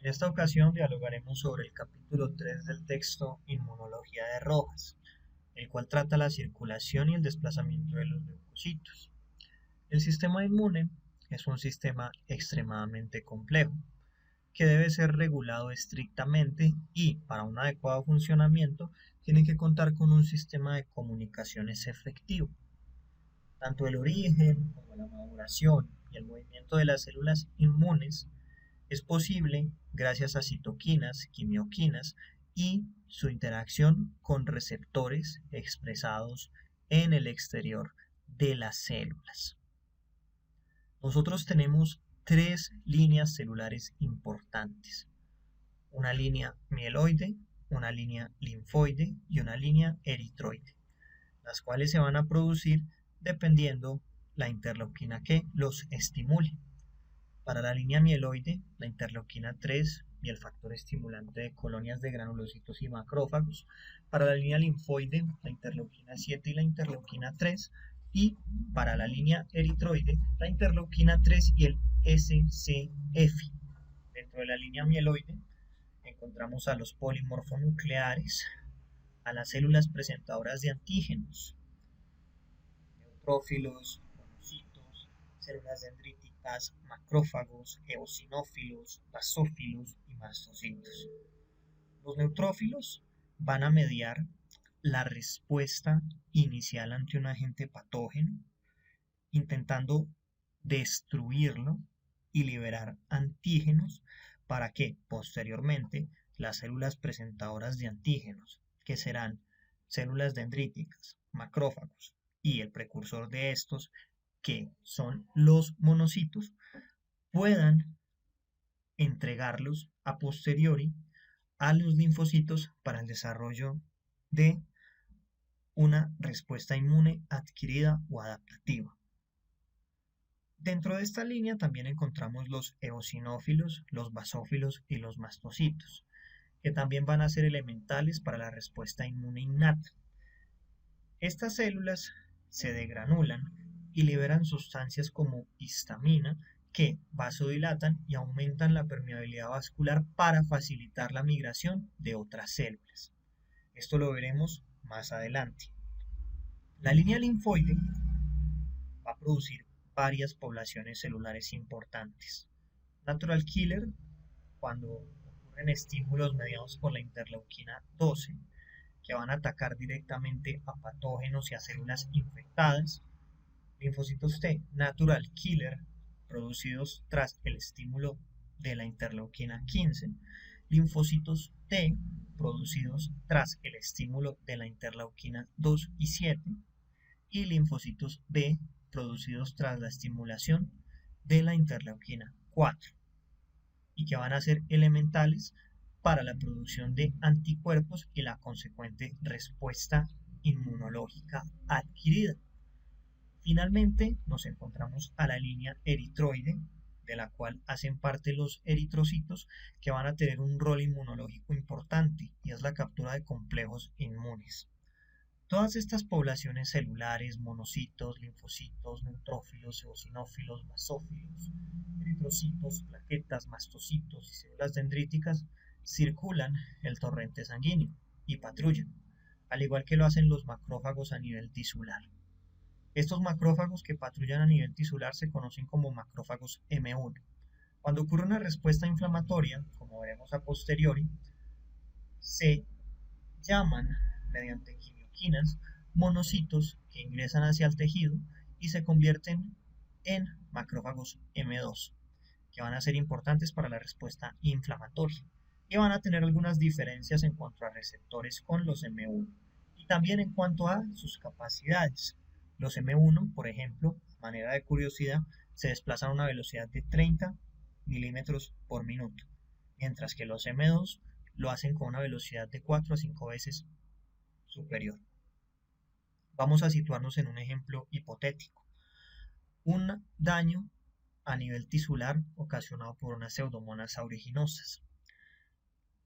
En esta ocasión dialogaremos sobre el capítulo 3 del texto Inmunología de Rojas, el cual trata la circulación y el desplazamiento de los leucocitos. El sistema inmune es un sistema extremadamente complejo, que debe ser regulado estrictamente y, para un adecuado funcionamiento, tiene que contar con un sistema de comunicaciones efectivo. Tanto el origen como la maduración y el movimiento de las células inmunes es posible gracias a citoquinas, quimioquinas y su interacción con receptores expresados en el exterior de las células. Nosotros tenemos tres líneas celulares importantes: una línea mieloide, una línea linfoide y una línea eritroide, las cuales se van a producir dependiendo la interleuquina que los estimule. Para la línea mieloide, la interleuquina 3 y el factor estimulante de colonias de granulocitos y macrófagos. Para la línea linfoide, la interleuquina 7 y la interleuquina 3. Y para la línea eritroide, la interleuquina 3 y el SCF. Dentro de la línea mieloide encontramos a los polimorfonucleares, a las células presentadoras de antígenos, neutrófilos, monocitos, células dendríticas, macrófagos, eosinófilos, basófilos y mastocitos. Los neutrófilos van a mediar la respuesta inicial ante un agente patógeno, intentando destruirlo y liberar antígenos para que posteriormente las células presentadoras de antígenos, que serán células dendríticas, macrófagos y el precursor de estos, que son los monocitos, puedan entregarlos a posteriori a los linfocitos para el desarrollo de una respuesta inmune adquirida o adaptativa. Dentro de esta línea también encontramos los eosinófilos, los basófilos y los mastocitos, que también van a ser elementales para la respuesta inmune innata. Estas células se degranulan y liberan sustancias como histamina, que vasodilatan y aumentan la permeabilidad vascular para facilitar la migración de otras células. Esto lo veremos más adelante. La línea linfoide va a producir varias poblaciones celulares importantes. Natural killer, cuando ocurren estímulos mediados por la interleuquina 12, que van a atacar directamente a patógenos y a células infectadas. Linfocitos T, natural killer, producidos tras el estímulo de la interleuquina 15. Linfocitos T, producidos tras el estímulo de la interleuquina 2 y 7. Y linfocitos B, producidos tras la estimulación de la interleuquina 4, y que van a ser elementales para la producción de anticuerpos y la consecuente respuesta inmunológica adquirida. Finalmente nos encontramos a la línea eritroide, de la cual hacen parte los eritrocitos, que van a tener un rol inmunológico importante, y es la captura de complejos inmunes. Todas estas poblaciones celulares, monocitos, linfocitos, neutrófilos, eosinófilos, basófilos, eritrocitos, plaquetas, mastocitos y células dendríticas, circulan el torrente sanguíneo y patrullan, al igual que lo hacen los macrófagos a nivel tisular. Estos macrófagos que patrullan a nivel tisular se conocen como macrófagos M1. Cuando ocurre una respuesta inflamatoria, como veremos a posteriori, se llaman, mediante quimioquinas, monocitos que ingresan hacia el tejido y se convierten en macrófagos M2, que van a ser importantes para la respuesta inflamatoria y van a tener algunas diferencias en cuanto a receptores con los M1 y también en cuanto a sus capacidades. Los M1, por ejemplo, a manera de curiosidad, se desplazan a una velocidad de 30 milímetros por minuto, mientras que los M2 lo hacen con una velocidad de 4 a 5 veces superior. Vamos a situarnos en un ejemplo hipotético: un daño a nivel tisular ocasionado por unas pseudomonas aeriginosas.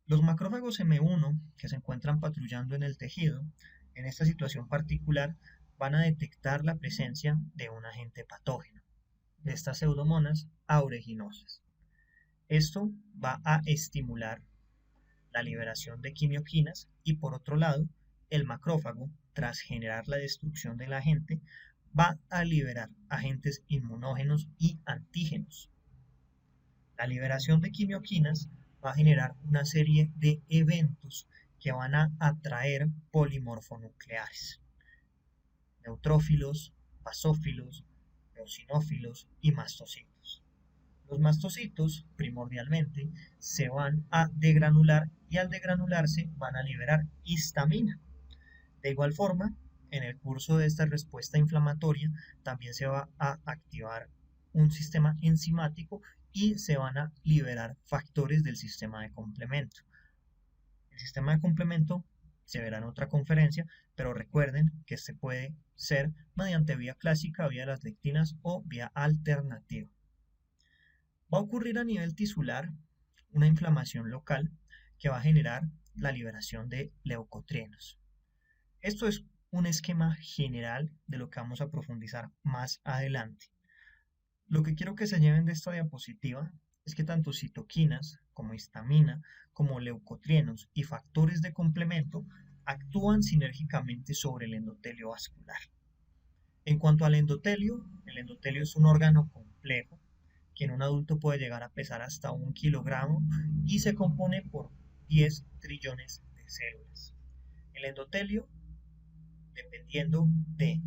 Los macrófagos M1 que se encuentran patrullando en el tejido, en esta situación particular, van a detectar la presencia de un agente patógeno, de estas pseudomonas aeriginosas. Esto va a estimular la liberación de quimioquinas y por otro lado, el macrófago, tras generar la destrucción del agente, va a liberar agentes inmunógenos y antígenos. La liberación de quimioquinas va a generar una serie de eventos que van a atraer polimorfonucleares, neutrófilos, basófilos, eosinófilos y mastocitos. Los mastocitos, primordialmente, se van a degranular y al degranularse van a liberar histamina. De igual forma, en el curso de esta respuesta inflamatoria también se va a activar un sistema enzimático y se van a liberar factores del sistema de complemento. El sistema de complemento se verá en otra conferencia, pero recuerden que este puede ser mediante vía clásica, vía las lectinas o vía alternativa. Va a ocurrir a nivel tisular una inflamación local que va a generar la liberación de leucotrienos. Esto es un esquema general de lo que vamos a profundizar más adelante. Lo que quiero que se lleven de esta diapositiva es que tanto citoquinas como histamina, como leucotrienos y factores de complemento actúan sinérgicamente sobre el endotelio vascular. En cuanto al endotelio, el endotelio es un órgano complejo que en un adulto puede llegar a pesar hasta 1 kilogramo y se compone por 10 trillones de células. El endotelio, dependiendo de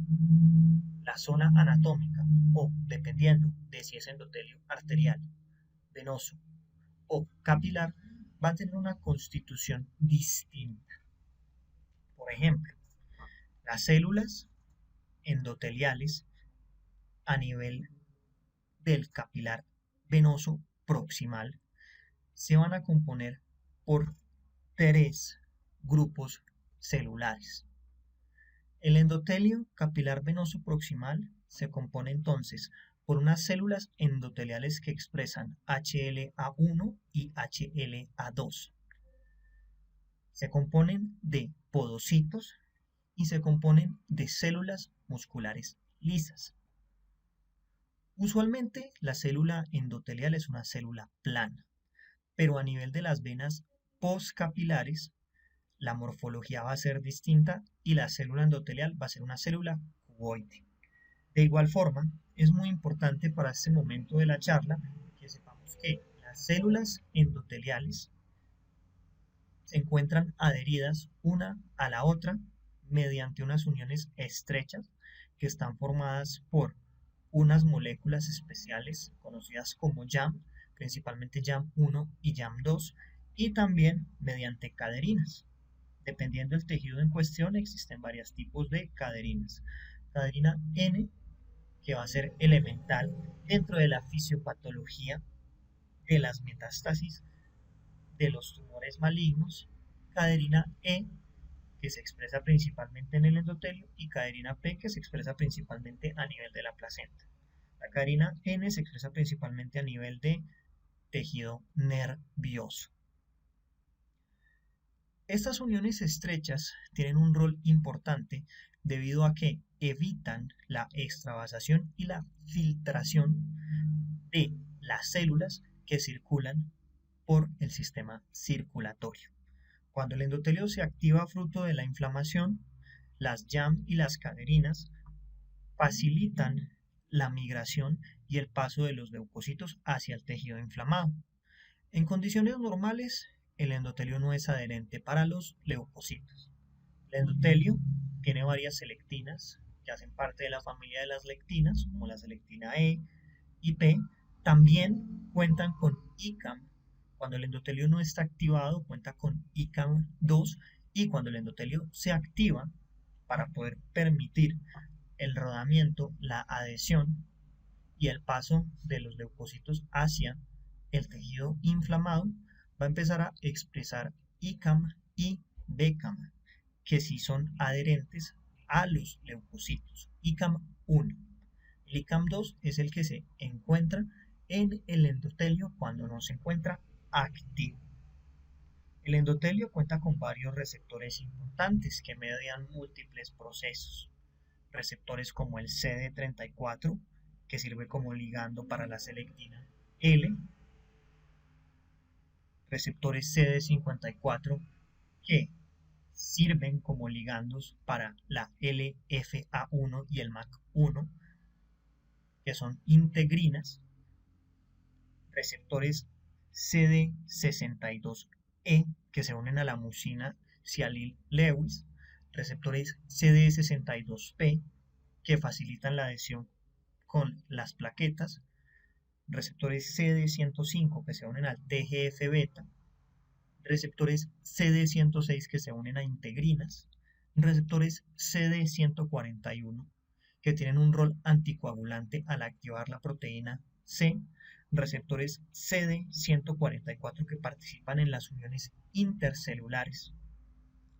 la zona anatómica o dependiendo de si es endotelio arterial, venoso o capilar, va a tener una constitución distinta. Por ejemplo, las células endoteliales a nivel del capilar venoso proximal se van a componer por 3 grupos celulares. El endotelio capilar venoso proximal se compone entonces por unas células endoteliales que expresan HLA1 y HLA2. Se componen de podocitos y se componen de células musculares lisas. Usualmente la célula endotelial es una célula plana, pero a nivel de las venas postcapilares la morfología va a ser distinta y la célula endotelial va a ser una célula cuboide. De igual forma, es muy importante para este momento de la charla que sepamos que las células endoteliales se encuentran adheridas una a la otra mediante unas uniones estrechas que están formadas por unas moléculas especiales conocidas como YAM, principalmente YAM1 y YAM2, y también mediante caderinas. Dependiendo del tejido en cuestión, existen varios tipos de caderinas. Caderina N, que va a ser elemental dentro de la fisiopatología de las metástasis de los tumores malignos. Caderina E, que se expresa principalmente en el endotelio, y caderina P, que se expresa principalmente a nivel de la placenta. La caderina N se expresa principalmente a nivel de tejido nervioso. Estas uniones estrechas tienen un rol importante debido a que evitan la extravasación y la filtración de las células que circulan por el sistema circulatorio. Cuando el endotelio se activa fruto de la inflamación, las YAM y las caderinas facilitan la migración y el paso de los leucocitos hacia el tejido inflamado. En condiciones normales, el endotelio no es adherente para los leucocitos. El endotelio tiene varias selectinas que hacen parte de la familia de las lectinas, como la selectina E y P. También cuentan con ICAM. Cuando el endotelio no está activado, cuenta con ICAM2, y cuando el endotelio se activa para poder permitir el rodamiento, la adhesión y el paso de los leucocitos hacia el tejido inflamado, va a empezar a expresar ICAM y BCAM, que sí son adherentes a los leucocitos. ICAM1. El ICAM2 es el que se encuentra en el endotelio cuando no se encuentra activo. El endotelio cuenta con varios receptores importantes que median múltiples procesos. Receptores como el CD34, que sirve como ligando para la selectina L, receptores CD54 que sirven como ligandos para la LFA1 y el MAC1, que son integrinas, receptores CD62E que se unen a la mucina Cialyl-Lewis, receptores CD62P que facilitan la adhesión con las plaquetas, receptores CD105 que se unen al TGF-beta, receptores CD106 que se unen a integrinas, receptores CD141 que tienen un rol anticoagulante al activar la proteína C, receptores CD144 que participan en las uniones intercelulares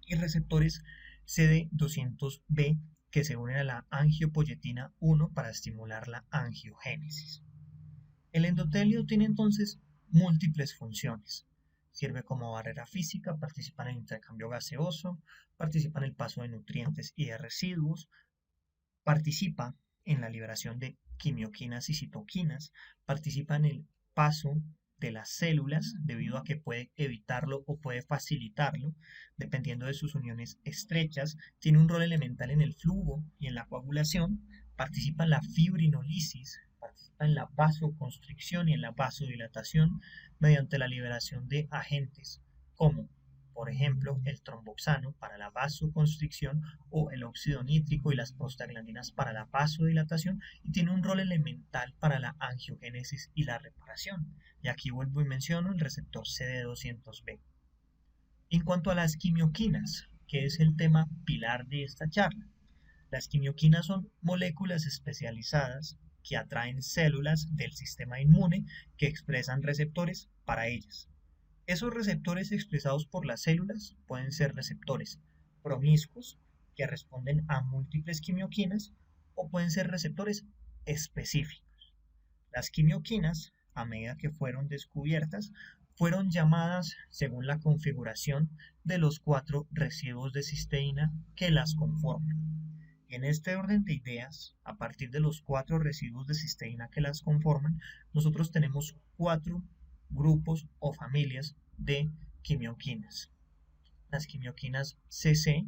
y receptores CD200B que se unen a la angiopoyetina 1 para estimular la angiogénesis. El endotelio tiene entonces múltiples funciones. Sirve como barrera física, participa en el intercambio gaseoso, participa en el paso de nutrientes y de residuos, participa en la liberación de quimioquinas y citoquinas, participa en el paso de las células debido a que puede evitarlo o puede facilitarlo, dependiendo de sus uniones estrechas, tiene un rol elemental en el flujo y en la coagulación, participa en la fibrinolisis, participa en la vasoconstricción y en la vasodilatación mediante la liberación de agentes como por ejemplo, el tromboxano para la vasoconstricción o el óxido nítrico y las prostaglandinas para la vasodilatación y tiene un rol elemental para la angiogénesis y la reparación. Y aquí vuelvo y menciono el receptor CD200B. En cuanto a las quimioquinas, que es el tema pilar de esta charla, las quimioquinas son moléculas especializadas que atraen células del sistema inmune que expresan receptores para ellas. Esos receptores expresados por las células pueden ser receptores promiscuos que responden a múltiples quimioquinas o pueden ser receptores específicos. Las quimioquinas, a medida que fueron descubiertas, fueron llamadas según la configuración de los 4 residuos de cisteína que las conforman. Y en este orden de ideas, a partir de los 4 residuos de cisteína que las conforman, nosotros tenemos 4 grupos o familias de quimioquinas. Las quimioquinas CC,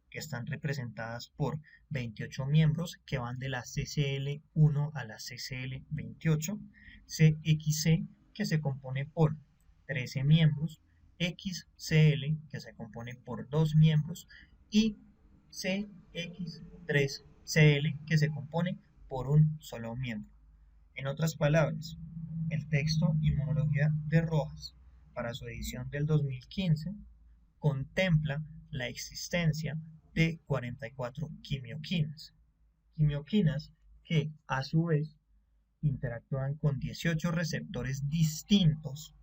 que están representadas por 28 miembros que van de la CCL1 a la CCL28, CXC, que se compone por 13 miembros, XCL, que se compone por 2 miembros, y CX3CL, que se compone por un solo miembro. En otras palabras, el texto Inmunología de Rojas, para su edición del 2015, contempla la existencia de 44 quimioquinas. Quimioquinas que, a su vez, interactúan con 18 receptores distintos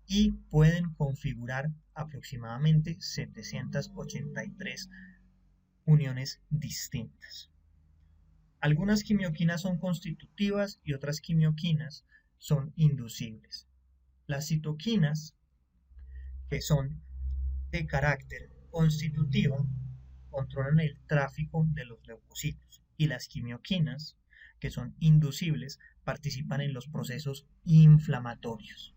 y pueden configurar aproximadamente 783 uniones distintas. Algunas quimioquinas son constitutivas y otras quimioquinas son inducibles. Las citoquinas, que son de carácter constitutiva, controlan el tráfico de los leucocitos y las quimioquinas, que son inducibles, participan en los procesos inflamatorios.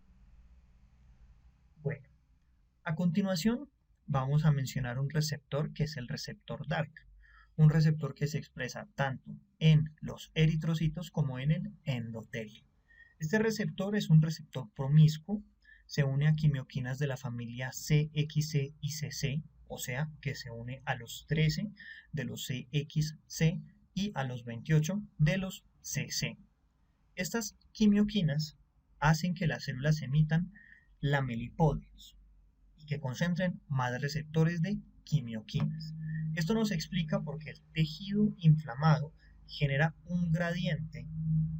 Bueno, a continuación vamos a mencionar un receptor que es el receptor DARK, un receptor que se expresa tanto en los eritrocitos como en el endotelio. Este receptor es un receptor promiscuo, se une a quimioquinas de la familia CXC y CC, o sea que se une a los 13 de los CXC y a los 28 de los CC. Estas quimioquinas hacen que las células emitan lamelipodios y que concentren más receptores de quimioquinas. Esto nos explica por qué el tejido inflamado genera un gradiente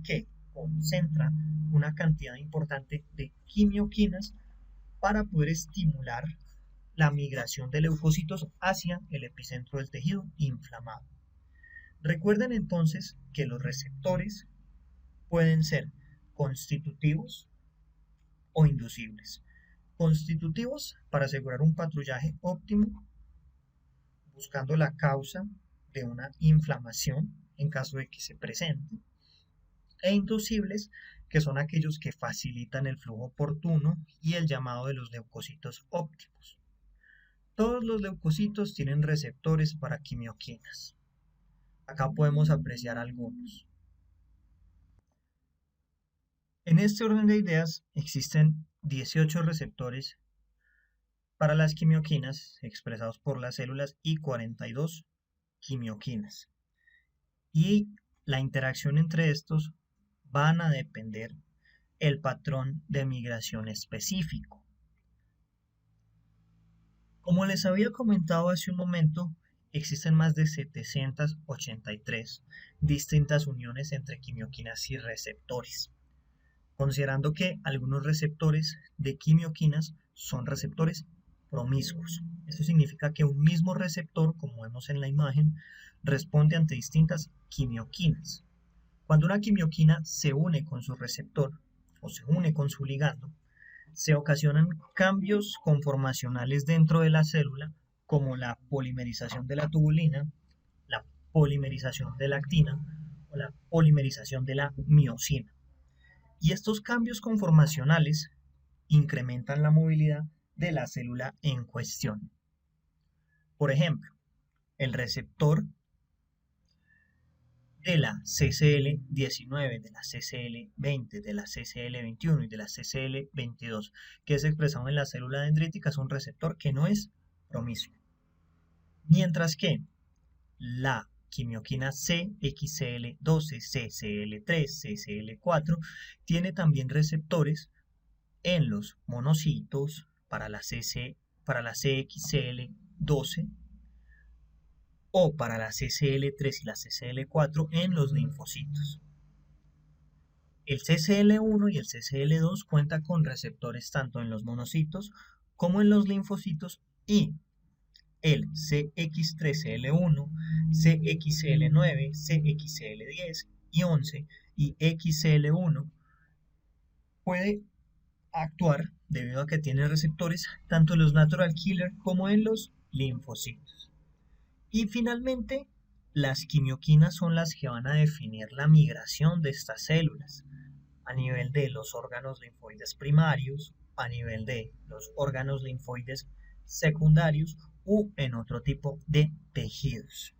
que concentra una cantidad importante de quimioquinas para poder estimular la migración de leucocitos hacia el epicentro del tejido inflamado. Recuerden entonces que los receptores pueden ser constitutivos o inducibles. Constitutivos para asegurar un patrullaje óptimo, buscando la causa de una inflamación en caso de que se presente, e inducibles que son aquellos que facilitan el flujo oportuno, y el llamado de los leucocitos óptimos. Todos los leucocitos tienen receptores para quimioquinas. Acá podemos apreciar algunos. En este orden de ideas existen 18 receptores para las quimioquinas expresados por las células y 42 quimioquinas. Y la interacción entre estos van a depender el patrón de migración específico. Como les había comentado hace un momento, existen más de 783 distintas uniones entre quimioquinas y receptores, considerando que algunos receptores de quimioquinas son receptores promiscuos. Esto significa que un mismo receptor, como vemos en la imagen, responde ante distintas quimioquinas. Cuando una quimioquina se une con su receptor o se une con su ligando, se ocasionan cambios conformacionales dentro de la célula, como la polimerización de la tubulina, la polimerización de la actina o la polimerización de la miosina. Y estos cambios conformacionales incrementan la movilidad de la célula en cuestión. Por ejemplo, el receptor de la CCL19, de la CCL20, de la CCL21 y de la CCL22, que es expresado en la célula dendrítica, es un receptor que no es promiscuo. Mientras que la quimioquina CXCL12, CCL3, CCL4 tiene también receptores en los monocitos para la CXCL12 o para la CCL3 y la CCL4 en los linfocitos. El CCL1 y el CCL2 cuentan con receptores tanto en los monocitos como en los linfocitos, y el CX3CL1, CXL9, CXL10 y 11 y XL1 puede actuar debido a que tiene receptores tanto en los natural killer como en los linfocitos. Y finalmente, las quimioquinas son las que van a definir la migración de estas células a nivel de los órganos linfoides primarios, a nivel de los órganos linfoides secundarios u en otro tipo de tejidos.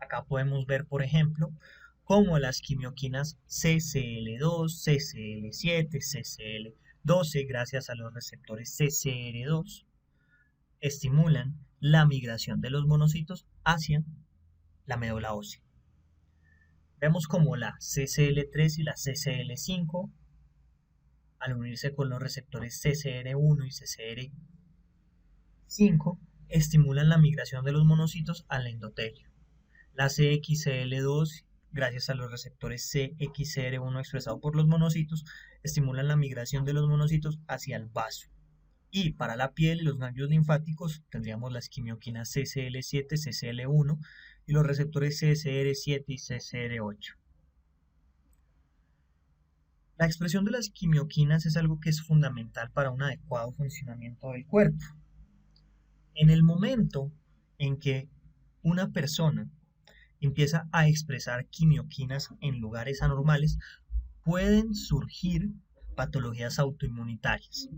Acá podemos ver, por ejemplo, cómo las quimioquinas CCL2, CCL7, CCL12, gracias a los receptores CCR2, estimulan la migración de los monocitos hacia la médula ósea. Vemos como la CCL3 y la CCL5, al unirse con los receptores CCR1 y CCR5, estimulan la migración de los monocitos al endotelio. La CXCL2, gracias a los receptores CXCR1 expresado por los monocitos, estimulan la migración de los monocitos hacia el vaso. Y para la piel y los ganglios linfáticos tendríamos las quimioquinas CCL7, CCL1 y los receptores CCR7 y CCR8. La expresión de las quimioquinas es algo que es fundamental para un adecuado funcionamiento del cuerpo. En el momento en que una persona empieza a expresar quimioquinas en lugares anormales, pueden surgir patologías autoinmunitarias.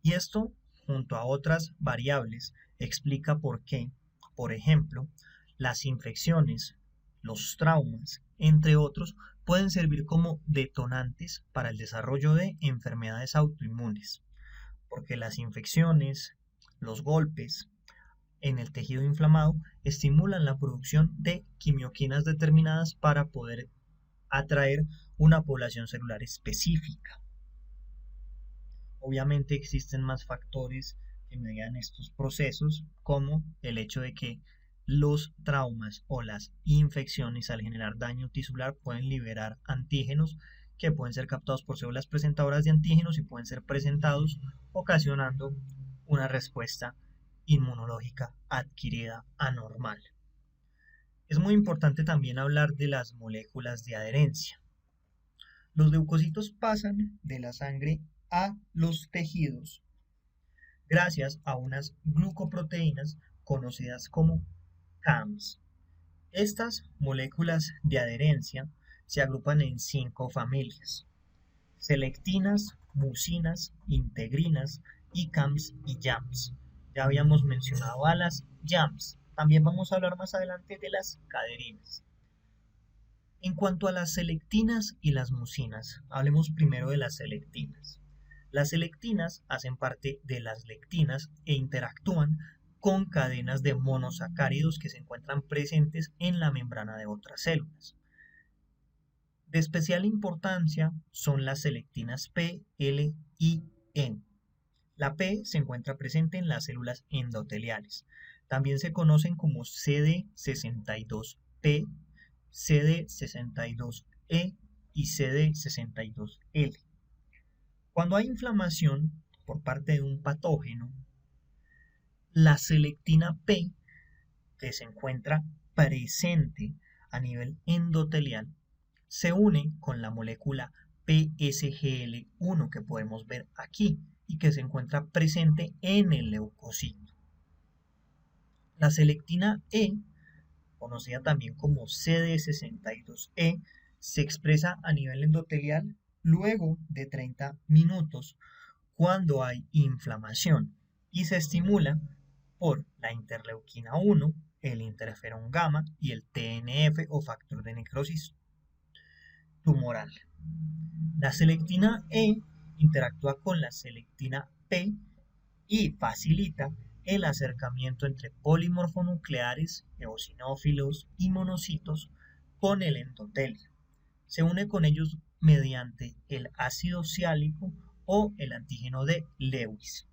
Y esto, junto a otras variables, explica por qué, por ejemplo, las infecciones, los traumas, entre otros, pueden servir como detonantes para el desarrollo de enfermedades autoinmunes, porque las infecciones, los golpes en el tejido inflamado estimulan la producción de quimioquinas determinadas para poder atraer una población celular específica. Obviamente existen más factores que median estos procesos, como el hecho de que los traumas o las infecciones, al generar daño tisular, pueden liberar antígenos que pueden ser captados por células presentadoras de antígenos y pueden ser presentados, ocasionando una respuesta inmunológica adquirida anormal. Es muy importante también hablar de las moléculas de adherencia. Los leucocitos pasan de la sangre a los tejidos gracias a unas glucoproteínas conocidas como CAMs. Estas moléculas de adherencia se agrupan en 5 familias. selectinas, mucinas, integrinas, ICAMs y YAMs. Ya habíamos mencionado a las YAMs. También vamos a hablar más adelante de las caderinas. En cuanto a las selectinas y las mucinas, hablemos primero de las selectinas. Las selectinas hacen parte de las lectinas e interactúan con cadenas de monosacáridos que se encuentran presentes en la membrana de otras células. De especial importancia son las selectinas P, L y N. La P se encuentra presente en las células endoteliales. También se conocen como CD62P, CD62E y CD62L. Cuando hay inflamación por parte de un patógeno, la selectina P, que se encuentra presente a nivel endotelial, se une con la molécula PSGL1 que podemos ver aquí y que se encuentra presente en el leucocito. La selectina E, conocida también como CD62E, se expresa a nivel endotelial luego de 30 minutos cuando hay inflamación y se estimula por la interleuquina 1, el interferón gamma y el TNF o factor de necrosis tumoral. La selectina E interactúa con la selectina P y facilita el acercamiento entre polimorfonucleares, eosinófilos y monocitos con el endotelio. Se une con ellos mediante el ácido siálico o el antígeno de Lewis.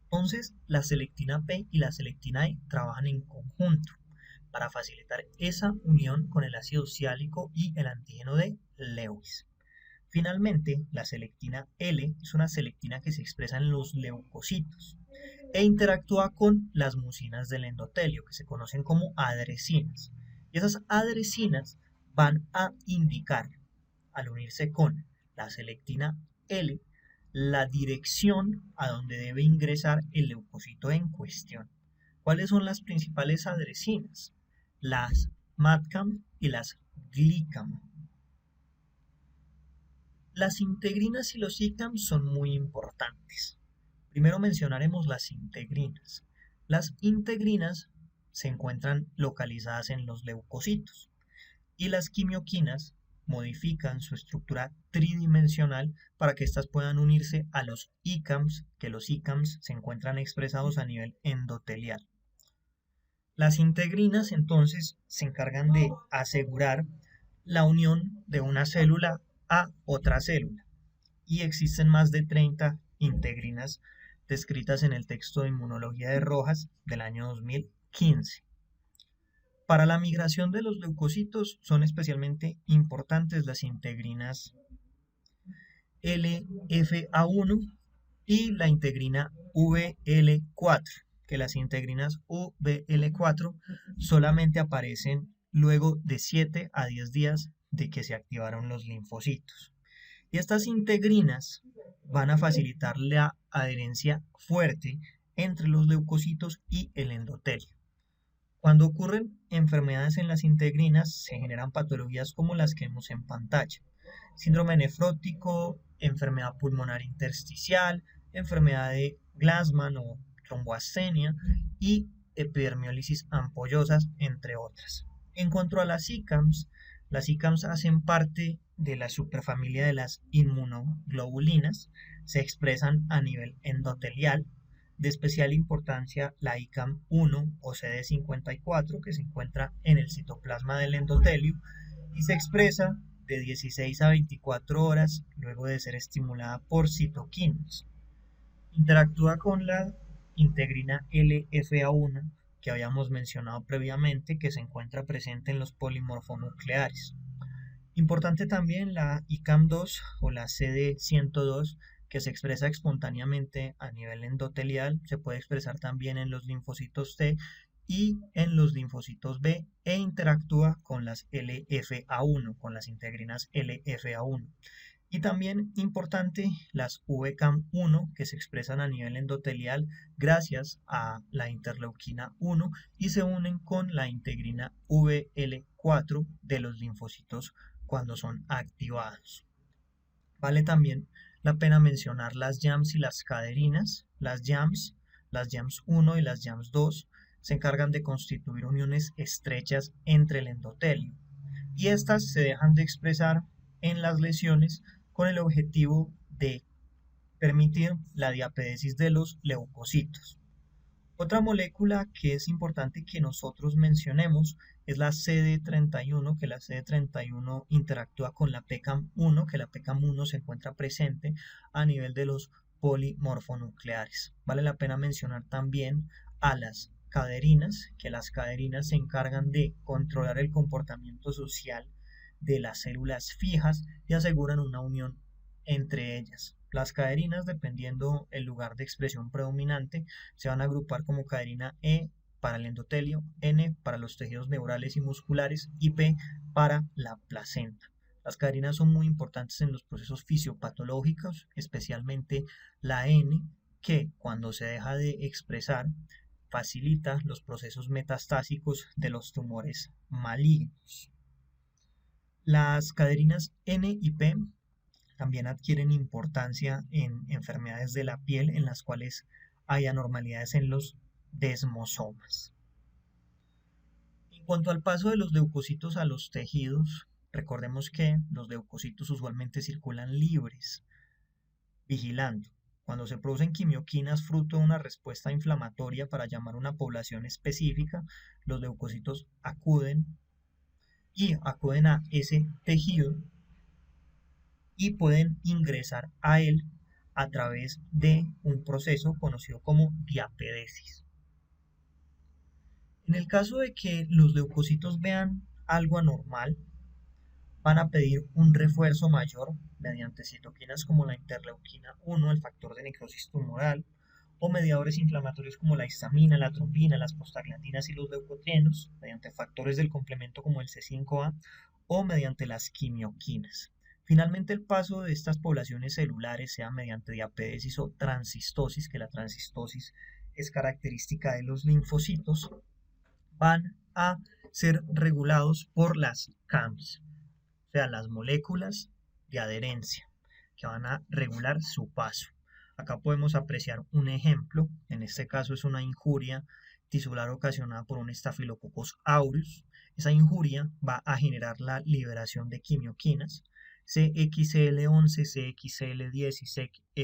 Entonces, la selectina P y la selectina E trabajan en conjunto para facilitar esa unión con el ácido siálico y el antígeno de Lewis. Finalmente, la selectina L es una selectina que se expresa en los leucocitos e interactúa con las mucinas del endotelio, que se conocen como adresinas. Y esas adresinas van a indicar, al unirse con la selectina L, la dirección a donde debe ingresar el leucocito en cuestión. ¿Cuáles son las principales adresinas? Las MADCAM y las GLICAM. Las integrinas y los ICAM son muy importantes. Primero mencionaremos las integrinas. Las integrinas se encuentran localizadas en los leucocitos y las quimioquinas modifican su estructura tridimensional para que éstas puedan unirse a los ICAMs, que los ICAMs se encuentran expresados a nivel endotelial. Las integrinas entonces se encargan de asegurar la unión de una célula a otra célula y existen más de 30 integrinas descritas en el texto de Inmunología de Rojas del año 2015. Para la migración de los leucocitos son especialmente importantes las integrinas LFA1 y la integrina VL4, que las integrinas VL4 solamente aparecen luego de 7 a 10 días de que se activaron los linfocitos. Y estas integrinas van a facilitar la adherencia fuerte entre los leucocitos y el endotelio. Cuando ocurren enfermedades en las integrinas, se generan patologías como las que vemos en pantalla. Síndrome nefrótico, enfermedad pulmonar intersticial, enfermedad de Glassman o tromboastenia y epidermiolisis ampollosas, entre otras. En cuanto a las ICAMs hacen parte de la superfamilia de las inmunoglobulinas, se expresan a nivel endotelial. De especial importancia la ICAM 1 o CD54, que se encuentra en el citoplasma del endotelio y se expresa de 16 a 24 horas luego de ser estimulada por citoquinas. Interactúa con la integrina LFA1 que habíamos mencionado previamente, que se encuentra presente en los polimorfonucleares. Importante también la ICAM 2 o la CD102, que se expresa espontáneamente a nivel endotelial, se puede expresar también en los linfocitos T y en los linfocitos B e interactúa con las LFA1, con las integrinas LFA1. Y también importante las VCAM1 que se expresan a nivel endotelial gracias a la interleuquina 1 y se unen con la integrina VL4 de los linfocitos cuando son activados. Vale también la pena mencionar las YAMS y las caderinas. Las YAMS 1 y las YAMS 2 se encargan de constituir uniones estrechas entre el endotelio y estas se dejan de expresar en las lesiones con el objetivo de permitir la diapedesis de los leucocitos. Otra molécula que es importante que nosotros mencionemos es la CD31, que la CD31 interactúa con la PKAM1, que la PKAM1 se encuentra presente a nivel de los polimorfonucleares. Vale la pena mencionar también a las caderinas, que las caderinas se encargan de controlar el comportamiento social de las células fijas y aseguran una unión entre ellas. Las caderinas, dependiendo el lugar de expresión predominante, se van a agrupar como caderina E para el endotelio, N para los tejidos neurales y musculares y P para la placenta. Las caderinas son muy importantes en los procesos fisiopatológicos, especialmente la N, que cuando se deja de expresar facilita los procesos metastásicos de los tumores malignos. Las caderinas N y P también adquieren importancia en enfermedades de la piel en las cuales hay anormalidades en los desmosomas. En cuanto al paso de los leucocitos a los tejidos, recordemos que los leucocitos usualmente circulan libres, vigilando. Cuando se producen quimioquinas fruto de una respuesta inflamatoria para llamar a una población específica, los leucocitos acuden a ese tejido y pueden ingresar a él a través de un proceso conocido como diapedesis. En el caso de que los leucocitos vean algo anormal, van a pedir un refuerzo mayor mediante citoquinas como la interleuquina 1, el factor de necrosis tumoral, o mediadores inflamatorios como la histamina, la trombina, las prostaglandinas y los leucotrienos, mediante factores del complemento como el C5A, o mediante las quimioquinas. Finalmente, el paso de estas poblaciones celulares, sea mediante diapedesis o transistosis, que la transistosis es característica de los linfocitos, van a ser regulados por las CAMs, o sea, las moléculas de adherencia, que van a regular su paso. Acá podemos apreciar un ejemplo, en este caso es una injuria tisular ocasionada por un Staphylococcus aureus. Esa injuria va a generar la liberación de quimioquinas, CXCL11, CXCL10 y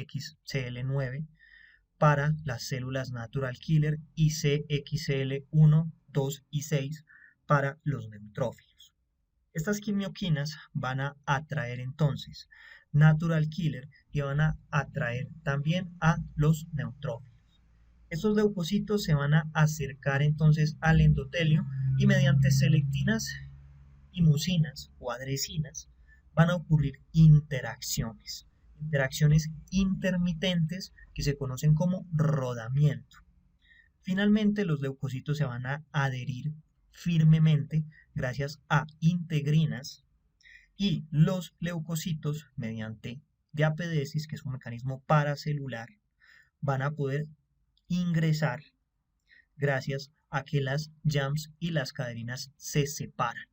CXCL9 para las células natural killer y CXCL1, 2 y 6 para los neutrófilos. Estas quimioquinas van a atraer entonces natural killer y van a atraer también a los neutrófilos. Estos leucocitos se van a acercar entonces al endotelio y mediante selectinas y mucinas o adresinas van a ocurrir interacciones intermitentes que se conocen como rodamiento. Finalmente, los leucocitos se van a adherir firmemente gracias a integrinas y los leucocitos, mediante diapedesis, que es un mecanismo paracelular, van a poder ingresar gracias a que las YAMS y las caderinas se separan.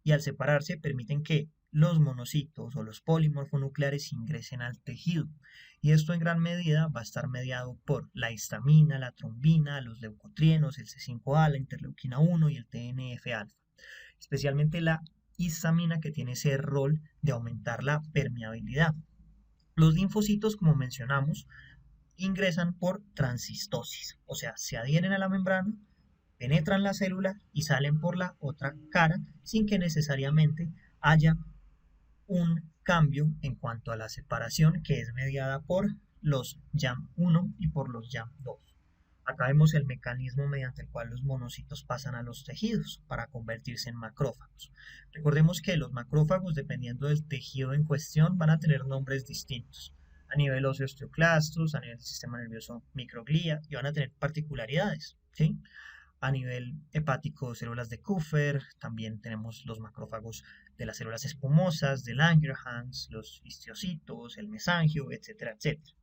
Y al separarse permiten que los monocitos o los polimorfonucleares ingresen al tejido. Y esto en gran medida va a estar mediado por la histamina, la trombina, los leucotrienos, el C5A, la interleuquina 1 y el TNF-alfa. Especialmente la histamina, que tiene ese rol de aumentar la permeabilidad. Los linfocitos, como mencionamos, ingresan por transistosis, o sea, se adhieren a la membrana, penetran la célula y salen por la otra cara sin que necesariamente haya un cambio en cuanto a la separación, que es mediada por los YAM1 y por los YAM2. Acá vemos el mecanismo mediante el cual los monocitos pasan a los tejidos para convertirse en macrófagos. Recordemos que los macrófagos, dependiendo del tejido en cuestión, van a tener nombres distintos. A nivel óseo, osteoclastos, a nivel del sistema nervioso, microglía, y van a tener particularidades, ¿sí? A nivel hepático, células de Kupffer, también tenemos los macrófagos de las células espumosas, de Langerhans, los histiocitos, el mesangio, etcétera, etcétera.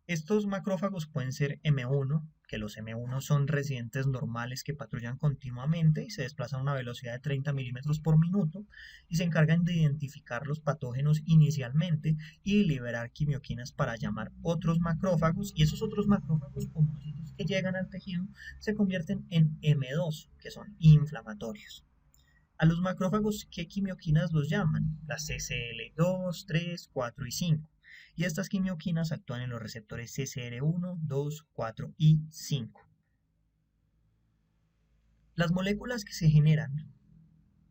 Estos macrófagos pueden ser M1, que los M1 son residentes normales que patrullan continuamente y se desplazan a una velocidad de 30 milímetros por minuto y se encargan de identificar los patógenos inicialmente y liberar quimioquinas para llamar otros macrófagos, y esos otros macrófagos o monocitos que llegan al tejido se convierten en M2, que son inflamatorios. A los macrófagos, ¿qué quimioquinas los llaman? Las CCL2, 3, 4 y 5. Y estas quimioquinas actúan en los receptores CCR1, 2, 4 y 5. Las moléculas que se generan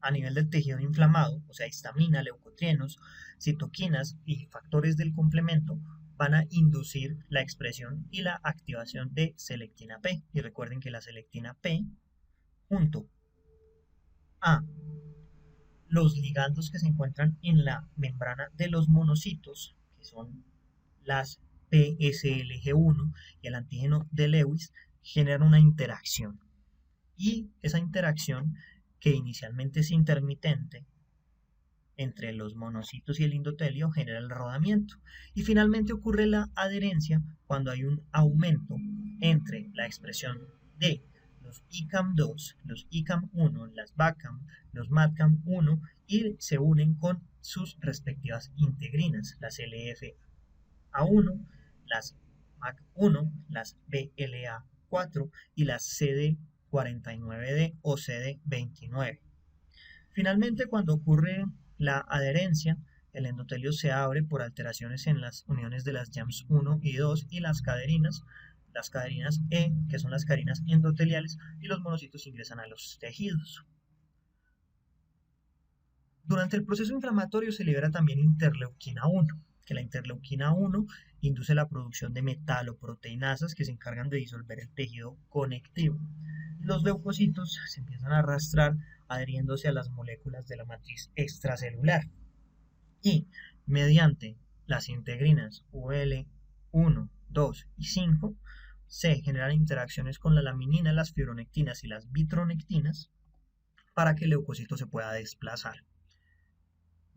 a nivel del tejido inflamado, o sea, histamina, leucotrienos, citoquinas y factores del complemento, van a inducir la expresión y la activación de selectina P. Y recuerden que la selectina P, junto a los ligandos que se encuentran en la membrana de los monocitos, que son las PSLG1 y el antígeno de Lewis, generan una interacción. Y esa interacción, que inicialmente es intermitente entre los monocitos y el endotelio, genera el rodamiento. Y finalmente ocurre la adherencia cuando hay un aumento entre la expresión de los ICAM2, los ICAM1, las BACAM, los MADCAM1, y se unen con sus respectivas integrinas, las LFA1, las MAC1, las BLA4 y las CD49D o CD29. Finalmente, cuando ocurre la adherencia, el endotelio se abre por alteraciones en las uniones de las JAMS 1 y 2 y las caderinas E, que son las caderinas endoteliales, y los monocitos ingresan a los tejidos. Durante el proceso inflamatorio se libera también interleuquina 1, que la interleuquina 1 induce la producción de metaloproteinasas que se encargan de disolver el tejido conectivo. Los leucocitos se empiezan a arrastrar adheriéndose a las moléculas de la matriz extracelular y mediante las integrinas UL1, 2 y 5 se generan interacciones con la laminina, las fibronectinas y las vitronectinas para que el leucocito se pueda desplazar.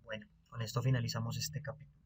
Bueno, con esto finalizamos este capítulo.